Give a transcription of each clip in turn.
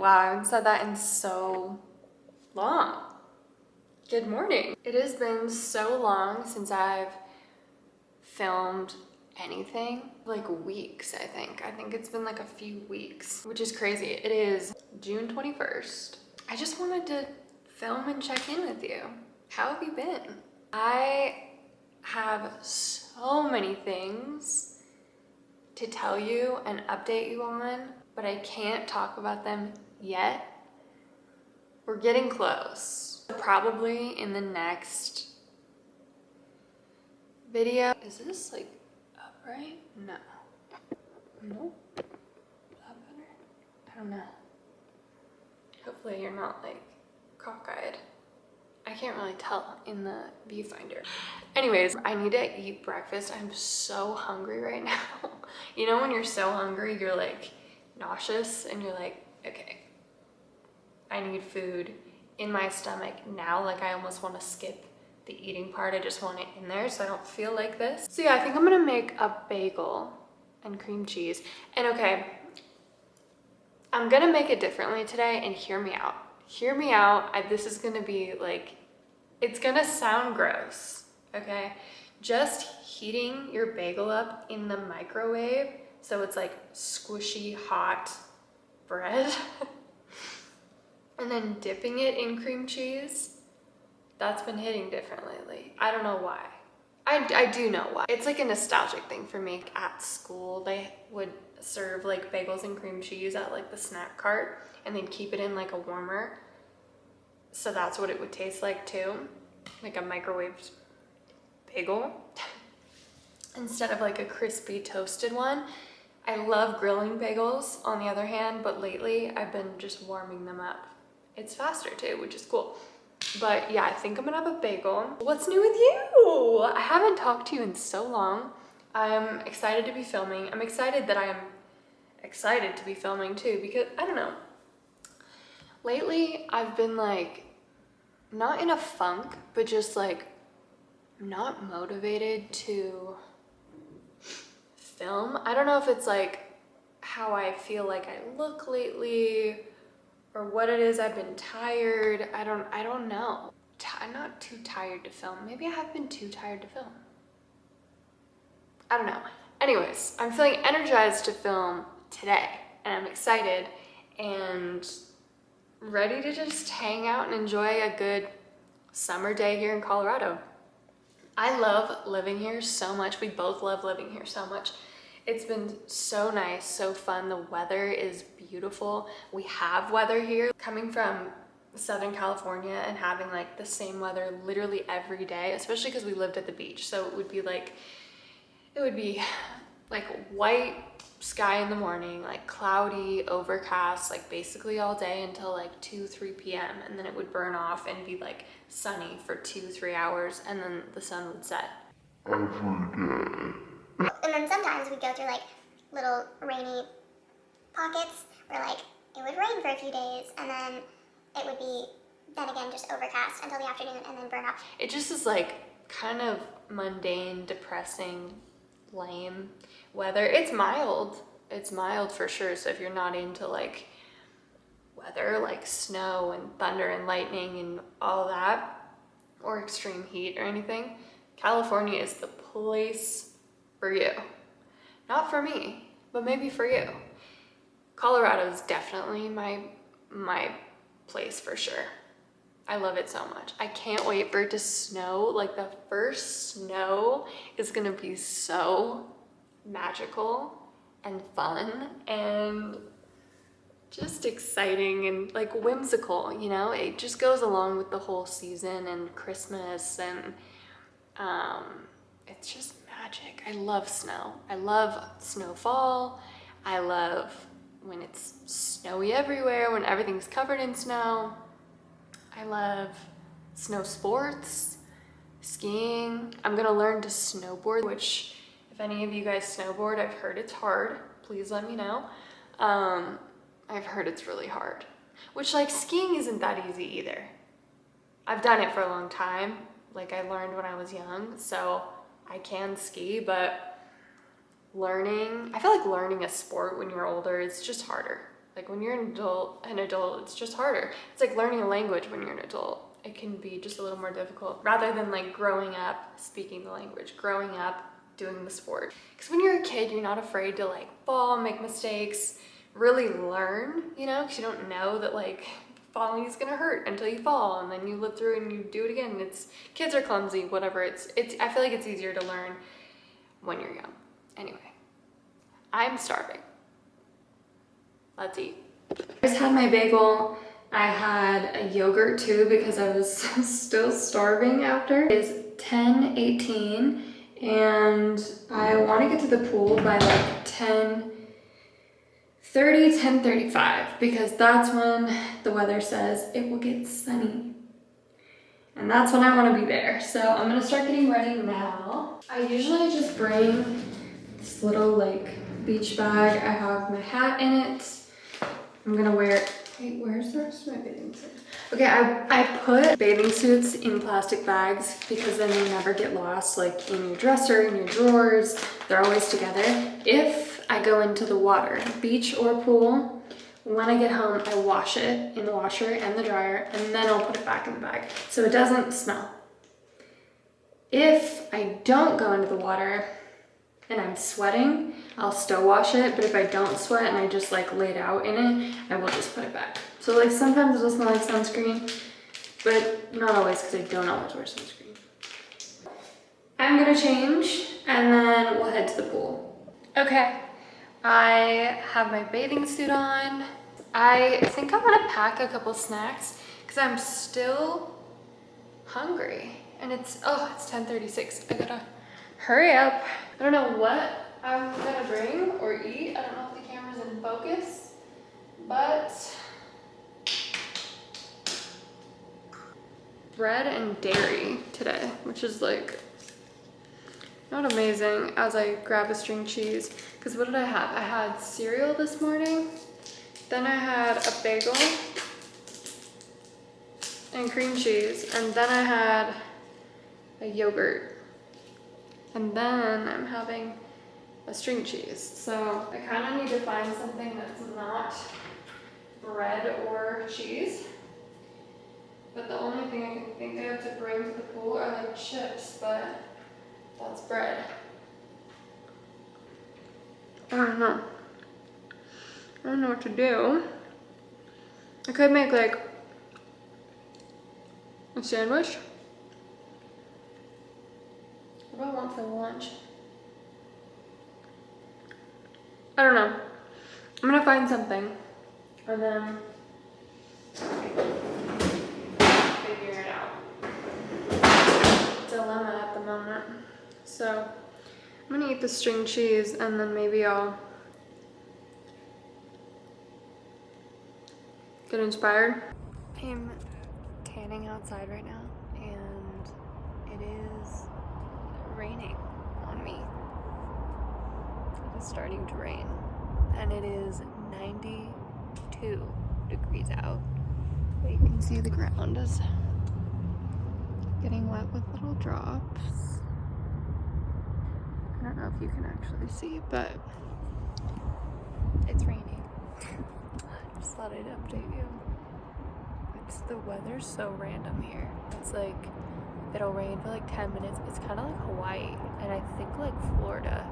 Wow, I haven't said that in so long. Good morning. It has been so long since I've filmed anything. Like weeks, I think. I think it's been like a few weeks, which is crazy. It is June 21st. I just wanted to film and check in with you. How have you been? I have so many things to tell you and update you on, but I can't talk about them yet. We're getting close. Probably in the next video. Is this like upright? No. Nope. Is that better? I don't know. Hopefully you're not like cockeyed. I can't really tell in the viewfinder. Anyways, I need to eat breakfast. I'm so hungry right now. You know when you're so hungry, you're like nauseous and you're like, okay, I need food in my stomach now. Like I almost want to skip the eating part. I just want it in there so I don't feel like this. So yeah, I think I'm gonna make a bagel and cream cheese. And okay, I'm gonna make it differently today, and hear me out. Hear me out. This is gonna be like, it's gonna sound gross, okay? Just heating your bagel up in the microwave so it's like squishy hot bread and then dipping it in cream cheese, that's been hitting different lately. I don't know why. I do know why. It's like a nostalgic thing for me. At school, they would serve like bagels and cream cheese at like the snack cart, and they'd keep it in like a warmer. So that's what it would taste like too, like a microwaved bagel instead of like a crispy toasted one. I love grilling bagels on the other hand, but lately I've been just warming them up. It's faster too, which is cool. But yeah, I think I'm gonna have a bagel. What's new with you? I haven't talked to you in so long. I'm excited to be filming. I'm excited that I am excited to be filming too, because I don't know. Lately, I've been like, not in a funk, but just like not motivated to film. I don't know if it's like how I feel like I look lately or what it is. I've been tired. I don't know. I'm not too tired to film. Maybe I have been too tired to film. I don't know. Anyways, I'm feeling energized to film today, and I'm excited and ready to just hang out and enjoy a good summer day here in Colorado. I love living here so much. We both love living here so much. It's been so nice, so fun. The weather is beautiful. We have weather here. Coming from Southern California and having like the same weather literally every day, especially because we lived at the beach. So it would be like white sky in the morning, like cloudy, overcast, like basically all day until like 2-3 p.m. and then it would burn off and be like sunny for 2-3 hours, and then the sun would set. Every day. And then sometimes we'd go through like little rainy pockets where like it would rain for a few days and then it would be then again just overcast until the afternoon and then burn off. It just is like kind of mundane, depressing, lame weather. It's mild. It's mild for sure. So if you're not into like weather like snow and thunder and lightning and all that, or extreme heat or anything, California is the place for you. Not for me, but maybe for you. Colorado is definitely my place for sure. I love it so much. I can't wait for it to snow. Like the first snow is gonna be so magical and fun and just exciting and like whimsical, you know? It just goes along with the whole season and Christmas, and it's just magic. I love snow. I love snowfall. I love when it's snowy everywhere, when everything's covered in snow. I love snow sports, skiing. I'm gonna learn to snowboard, which if any of you guys snowboard, I've heard it's hard. Please let me know. I've heard it's really hard, which like skiing isn't that easy either. I've done it for a long time. Like I learned when I was young, so I can ski, but I feel like learning a sport when you're older is just harder. Like when you're an adult, it's just harder. It's like learning a language when you're an adult. It can be just a little more difficult rather than like growing up speaking the language, growing up doing the sport. Because when you're a kid, you're not afraid to like fall, make mistakes, really learn, you know, because you don't know that like falling is gonna hurt until you fall, and then you live through and you do it again. Kids are clumsy, whatever. I feel like it's easier to learn when you're young. Anyway, I'm starving. Let's eat. I just had my bagel. I had a yogurt too because I was still starving after. It is 10:18 and I want to get to the pool by like 10:30, 10:35 because that's when the weather says it will get sunny. And that's when I want to be there. So I'm gonna start getting ready now. I usually just bring this little like beach bag. I have my hat in it. I'm gonna wear, wait, where's the rest of my bathing suit? Okay, I put bathing suits in plastic bags because then they never get lost, like in your dresser, in your drawers. They're always together. If I go into the water, beach or pool, when I get home, I wash it in the washer and the dryer, and then I'll put it back in the bag so it doesn't smell. If I don't go into the water and I'm sweating, I'll still wash it, but if I don't sweat and I just like lay it out in it, I will just put it back. So like sometimes it'll smell like sunscreen, but not always because I don't always wear sunscreen. I'm gonna change and then we'll head to the pool. Okay, I have my bathing suit on. I think I wanna pack a couple snacks because I'm still hungry and it's 10:36. I gotta hurry up. I don't know what I'm gonna bring or eat. I don't know if the camera's in focus, but bread and dairy today, which is like not amazing as I grab a string cheese. Because what did I have? I had cereal this morning, then I had a bagel and cream cheese, and then I had a yogurt. And then I'm having a string cheese. So I kind of need to find something that's not bread or cheese. But the only thing I can think of to bring to the pool are like chips, but that's bread. I don't know. I don't know what to do. I could make like a sandwich. What do I want for lunch? I don't know. I'm gonna find something and then figure it out. Dilemma at the moment. So I'm gonna eat the string cheese and then maybe I'll get inspired. I'm tanning outside right now and it is raining on me. It is starting to rain and it is 92 degrees out. But you can see the ground is getting wet with little drops. I don't know if you can actually see, but it's raining. I just thought I'd update you. The weather's so random here. It's like it'll rain for like 10 minutes. It's kind of like Hawaii, and I think like Florida.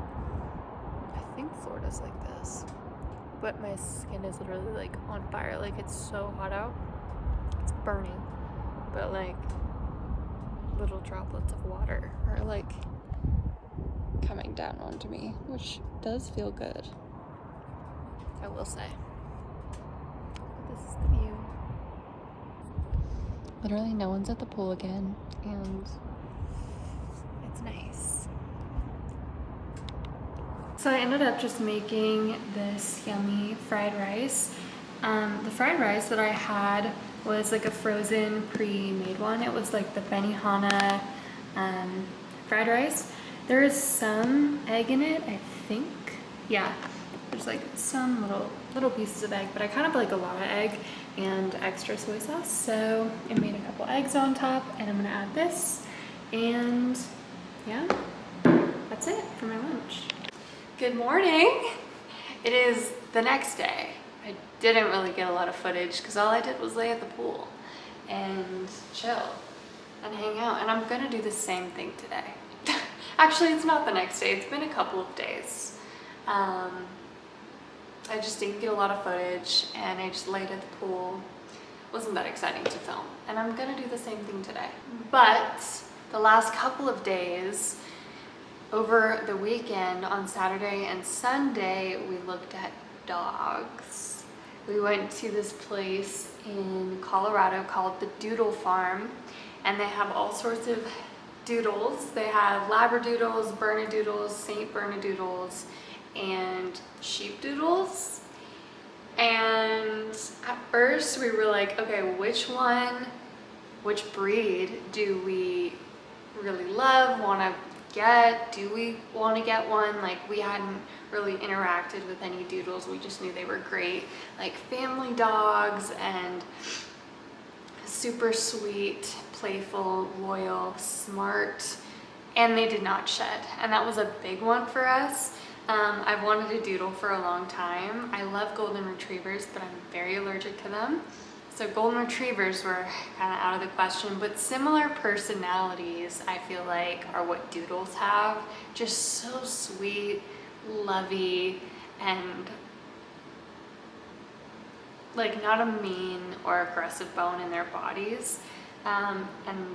I think Florida's like this, but my skin is literally like on fire. Like it's so hot out, it's burning, but like little droplets of water are like coming down onto me, which does feel good, I will say. But this is the view. Literally no one's at the pool again, and it's nice. So I ended up just making this yummy fried rice. The fried rice that I had was like a frozen pre-made one. It was like the Benihana fried rice. There is some egg in it, I think. Yeah, there's like some little pieces of egg, but I kind of like a lot of egg and extra soy sauce. So I made a couple eggs on top, and I'm gonna add this, and yeah, That's it for my lunch. Good morning. It is the next day. I didn't really get a lot of footage because all I did was lay at the pool and chill and hang out. And I'm gonna do the same thing today. Actually, it's not the next day. It's been a couple of days. I just didn't get a lot of footage and I just laid at the pool. Wasn't that exciting to film. And I'm gonna do the same thing today. But the last couple of days, over the weekend on Saturday and Sunday, we looked at dogs. We went to this place in Colorado called the Doodle Farm, and they have all sorts of doodles. They have Labradoodles, Bernedoodles, Saint Bernedoodles, and Sheepdoodles. And at first we were like, okay, which breed do we really love, want to get? Do we want to get one? Like, we hadn't really interacted with any doodles. We just knew they were great, like family dogs and super sweet, playful, loyal, smart, and they did not shed. And that was a big one for us. I've wanted a doodle for a long time. I love golden retrievers, but I'm very allergic to them. So golden retrievers were kind of out of the question, but similar personalities, I feel like, are what doodles have. Just so sweet, lovey, and like not a mean or aggressive bone in their bodies. And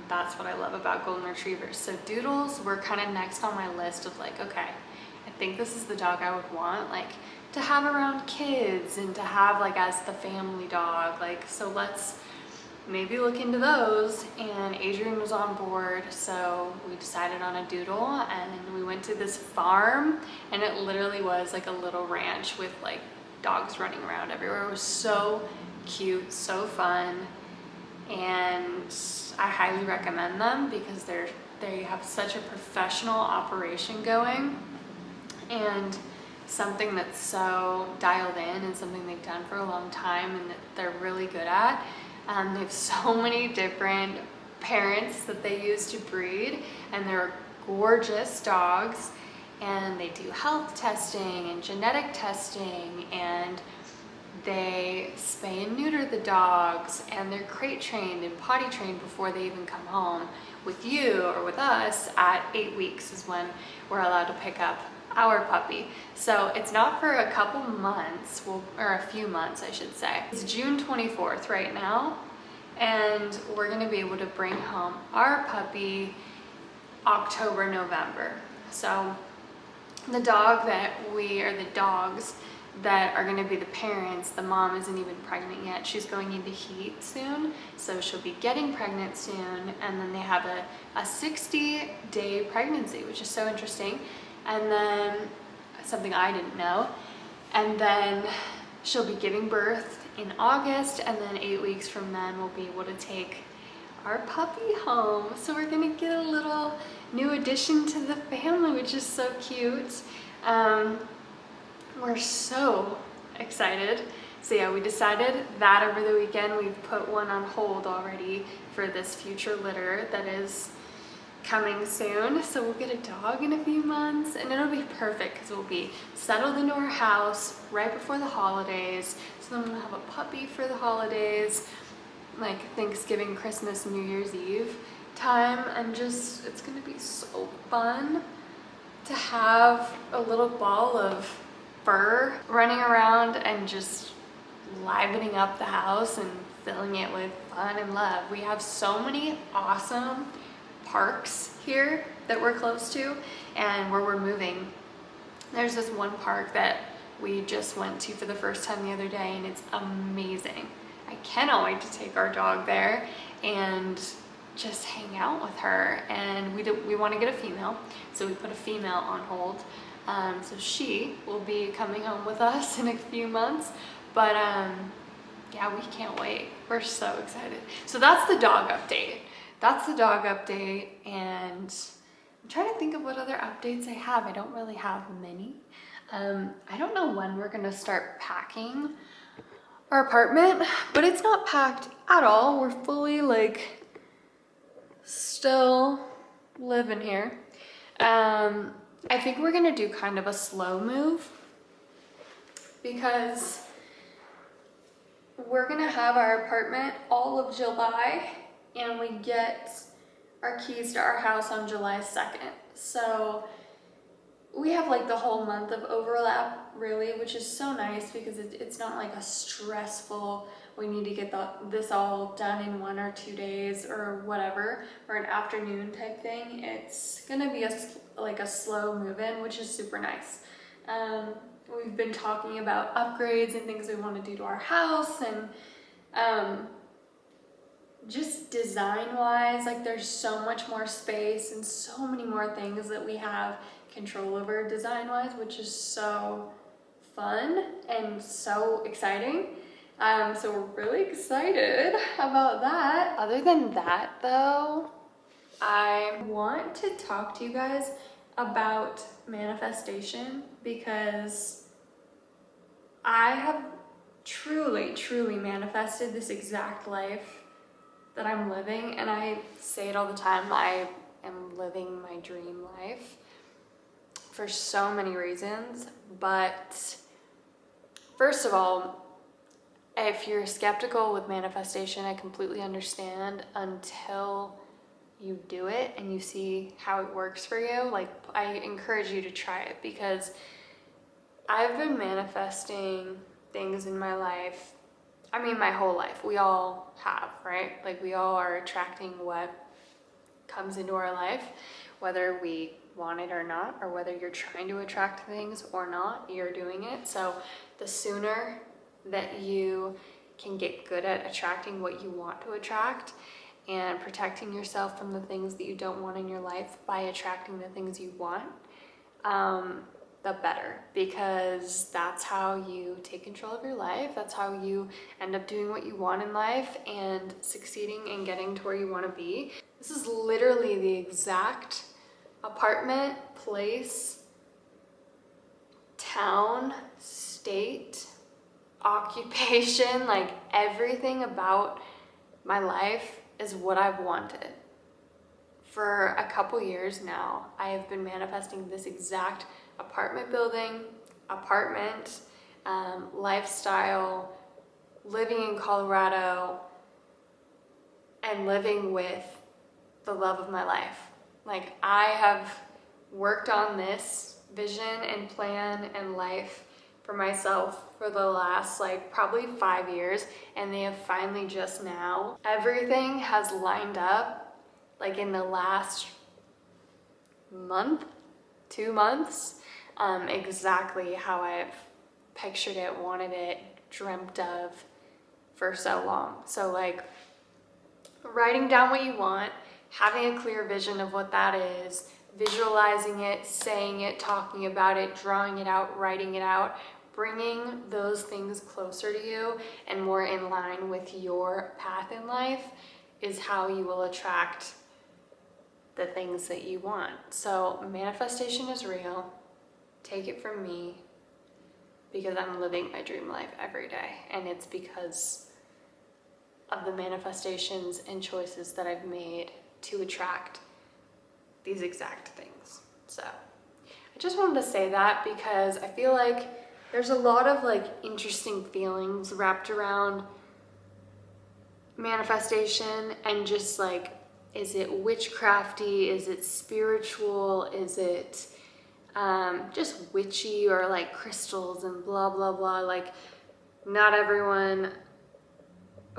that's what I love about golden retrievers. So doodles were kind of next on my list of like, okay, I think this is the dog I would want, like, to have around kids and to have like as the family dog. Like, so let's maybe look into those. And Adrian was on board, so we decided on a doodle, and we went to this farm, and it literally was like a little ranch with like dogs running around everywhere. It was so cute, so fun, and I highly recommend them because they have such a professional operation going, and something that's so dialed in and something they've done for a long time and that they're really good at. They have so many different parents that they use to breed, and they're gorgeous dogs, and they do health testing and genetic testing, and they spay and neuter the dogs, and they're crate trained and potty trained before they even come home with you or with us. At 8 weeks is when we're allowed to pick up our puppy. So it's not for a couple months, or a few months I should say. It's June 24th right now, and we're gonna be able to bring home our puppy October, November. So the dogs that are gonna be the parents, the mom isn't even pregnant yet. She's going into heat soon, so she'll be getting pregnant soon, and then they have a 60-day pregnancy, which is so interesting. And then something I didn't know, and then she'll be giving birth in August, and then 8 weeks from then we'll be able to take our puppy home. So we're gonna get a little new addition to the family, which is so cute. We're so excited. So yeah, we decided that over the weekend. We've put one on hold already for this future litter that is coming soon. So we'll get a dog in a few months, and it'll be perfect because we'll be settled into our house right before the holidays. So then we'll have a puppy for the holidays, like Thanksgiving, Christmas, New Year's Eve time, and just, it's gonna be so fun to have a little ball of fur running around and just livening up the house and filling it with fun and love. We have so many awesome parks here that we're close to, and where we're moving, there's this one park that we just went to for the first time the other day, and it's amazing. I cannot wait to take our dog there and just hang out with her. And we want to get a female, so we put a female on hold. So she will be coming home with us in a few months, but yeah, we can't wait. We're so excited. So that's the dog update. And I'm trying to think of what other updates I have. I don't really have many. I don't know when we're gonna start packing our apartment, but it's not packed at all. We're fully like still living here. I think we're gonna do kind of a slow move because we're gonna have our apartment all of July, and we get our keys to our house on July 2nd. So we have like the whole month of overlap, really, which is so nice because it's not like a stressful, we need to get this all done in 1 or 2 days or whatever, or an afternoon type thing. It's gonna be like a slow move-in, which is super nice. We've been talking about upgrades and things we want to do to our house, and just design-wise, like there's so much more space and so many more things that we have control over design-wise, which is so fun and so exciting. So we're really excited about that. Other than that though, I want to talk to you guys about manifestation, because I have truly manifested this exact life that I'm living, and I say it all the time, I am living my dream life for so many reasons. But first of all, if you're skeptical with manifestation, I completely understand until you do it and you see how it works for you. Like, I encourage you to try it, because I've been manifesting things in my life. I mean, my whole life. We all have, right? Like, we all are attracting what comes into our life, whether we want it or not, or whether you're trying to attract things or not, you're doing it. So the sooner that you can get good at attracting what you want to attract and protecting yourself from the things that you don't want in your life by attracting the things you want, the better, because that's how you take control of your life. That's how you end up doing what you want in life and succeeding and getting to where you want to be. This is literally the exact apartment, place, town, state, occupation, like everything about my life is what I've wanted. For a couple years now, I have been manifesting this exact apartment building, apartment, lifestyle, living in Colorado, and living with the love of my life. Like, I have worked on this vision and plan and life for myself for the last like probably 5 years, and they have finally just now, everything has lined up like in the last month, 2 months, exactly how I've pictured it, wanted it, dreamt of for so long. So like, writing down what you want, having a clear vision of what that is, visualizing it, saying it, talking about it, drawing it out, writing it out, bringing those things closer to you and more in line with your path in life is how you will attract the things that you want. So manifestation is real. Take it from me, because I'm living my dream life every day, and it's because of the manifestations and choices that I've made to attract these exact things. So I just wanted to say that, because I feel like there's a lot of like interesting feelings wrapped around manifestation, and just like, is it witchcrafty? Is it spiritual? Is it just witchy, or like crystals and blah, blah, blah? Like, not everyone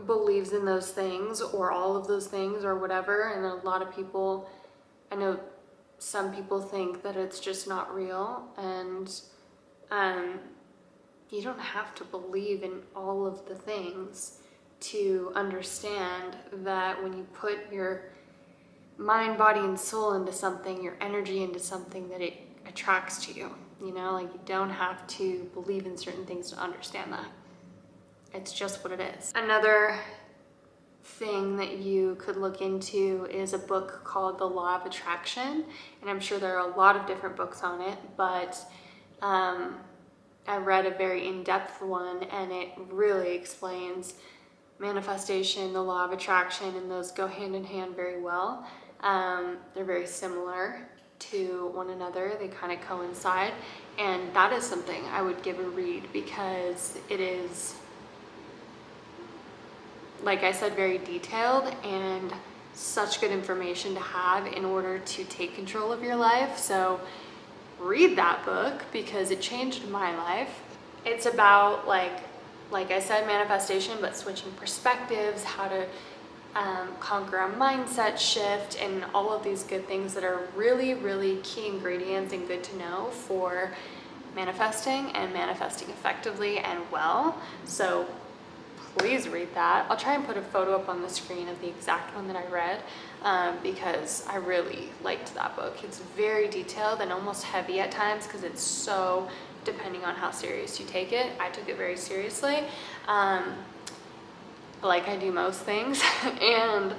believes in those things, or all of those things, or whatever. And a lot of people, I know some people think that it's just not real, and you don't have to believe in all of the things to understand that when you put your mind, body, and soul into something, your energy into something, that it attracts to you. You know, like, you don't have to believe in certain things to understand that. It's just what it is. Another thing that you could look into is a book called The Law of Attraction, and I'm sure there are a lot of different books on it, but I read a very in-depth one, and it really explains manifestation, the law of attraction, and those go hand in hand very well. They're very similar to one another. They kind of coincide, and that is something I would give a read, because it is like I said, very detailed and such good information to have in order to take control of your life. So read that book because it changed my life. It's about, like I said, manifestation, but switching perspectives, how to conquer a mindset shift, and all of these good things that are really, really key ingredients and good to know for manifesting and manifesting effectively and well. So please read that. I'll try and put a photo up on the screen of the exact one that I read because I really liked that book. It's very detailed and almost heavy at times because it's so, depending on how serious you take it. I took it very seriously, like I do most things. And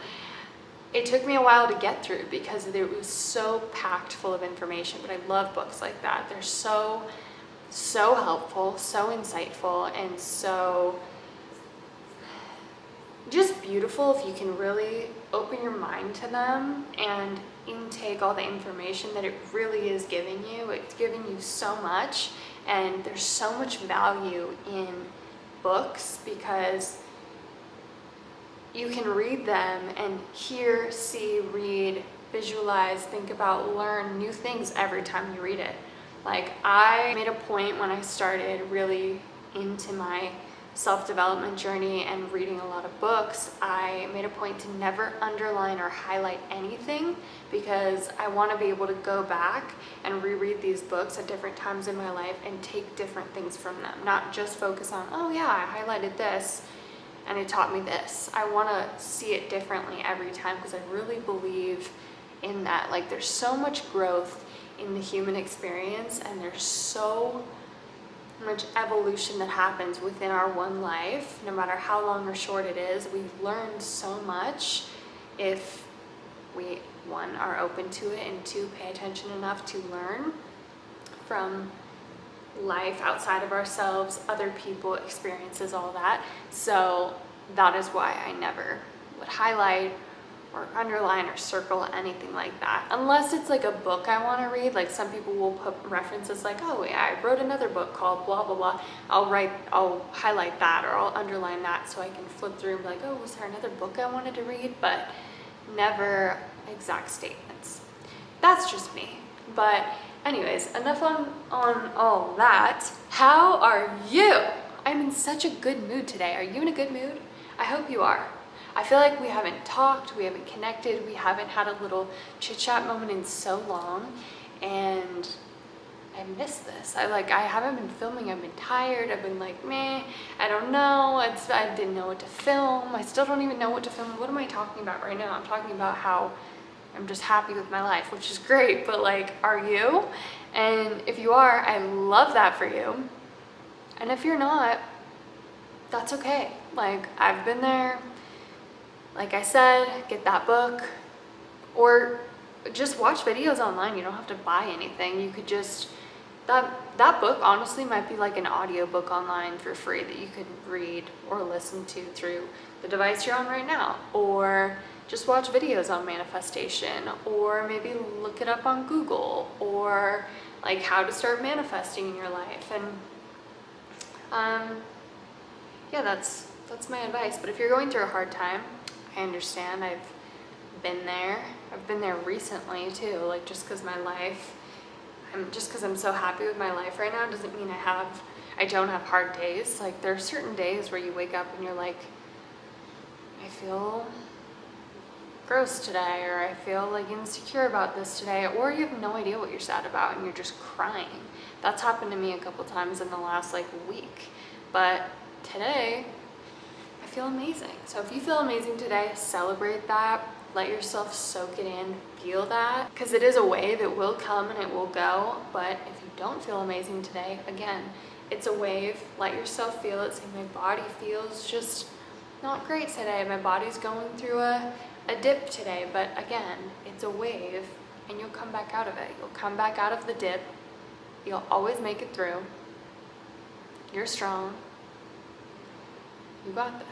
it took me a while to get through because it was so packed full of information, but I love books like that. They're so helpful, so insightful, and so just beautiful if you can really open your mind to them and intake all the information that it really is giving you. It's giving you so much, and there's so much value in books because you can read them and hear, see, read, visualize, think about, learn new things every time you read it. Like, I made a point when I started really into my self-development journey and reading a lot of books, I made a point to never underline or highlight anything because I want to be able to go back and reread these books at different times in my life and take different things from them, not just focus on, oh yeah, I highlighted this and it taught me this. I want to see it differently every time because I really believe in that. Like, there's so much growth in the human experience, and there's so much evolution that happens within our one life, no matter how long or short it is. We've learned so much if we, one, are open to it, and two, pay attention enough to learn from life outside of ourselves, other people, experiences, all that. So that is why I never would highlight or underline or circle anything like that, unless it's like a book I want to read. Like, some people will put references like, oh yeah, I wrote another book called blah blah blah. I'll highlight that, or I'll underline that so I can flip through and be like, oh, was there another book I wanted to read? But never exact statements. That's just me. But anyways, enough on all that. How are you? I'm in such a good mood today. Are you in a good mood? I hope you are. I feel like we haven't talked, we haven't connected, we haven't had a little chit-chat moment in so long, and I miss this. I haven't been filming. I've been tired. I've been like, meh, I don't know. I didn't know what to film. I still don't even know what to film. What am I talking about right now? I'm talking about how I'm just happy with my life, which is great, but like, are you? And if you are, I love that for you. And if you're not, that's okay. Like, I've been there. Like I said, get that book, or just watch videos online. You don't have to buy anything. You could just, that book honestly might be like an audiobook online for free that you could read or listen to through the device you're on right now, or just watch videos on manifestation, or maybe look it up on Google, or like how to start manifesting in your life. And yeah, that's my advice. But if you're going through a hard time, I understand. I've been there. I've been there recently too. Like, just because I'm so happy with my life right now doesn't mean I don't have hard days. Like, there are certain days where you wake up and you're like, I feel gross today, or I feel like insecure about this today, or you have no idea what you're sad about and you're just crying. That's happened to me a couple times in the last like week. But today, I feel amazing. So if you feel amazing today, celebrate that. Let yourself soak it in, feel that, because it is a wave. It will come and it will go. But if you don't feel amazing today, again, it's a wave. Let yourself feel it. Say, my body feels just not great today. My body's going through a dip today. But again, it's a wave, and you'll come back out of it. You'll come back out of the dip. You'll always make it through. You're strong. You got this.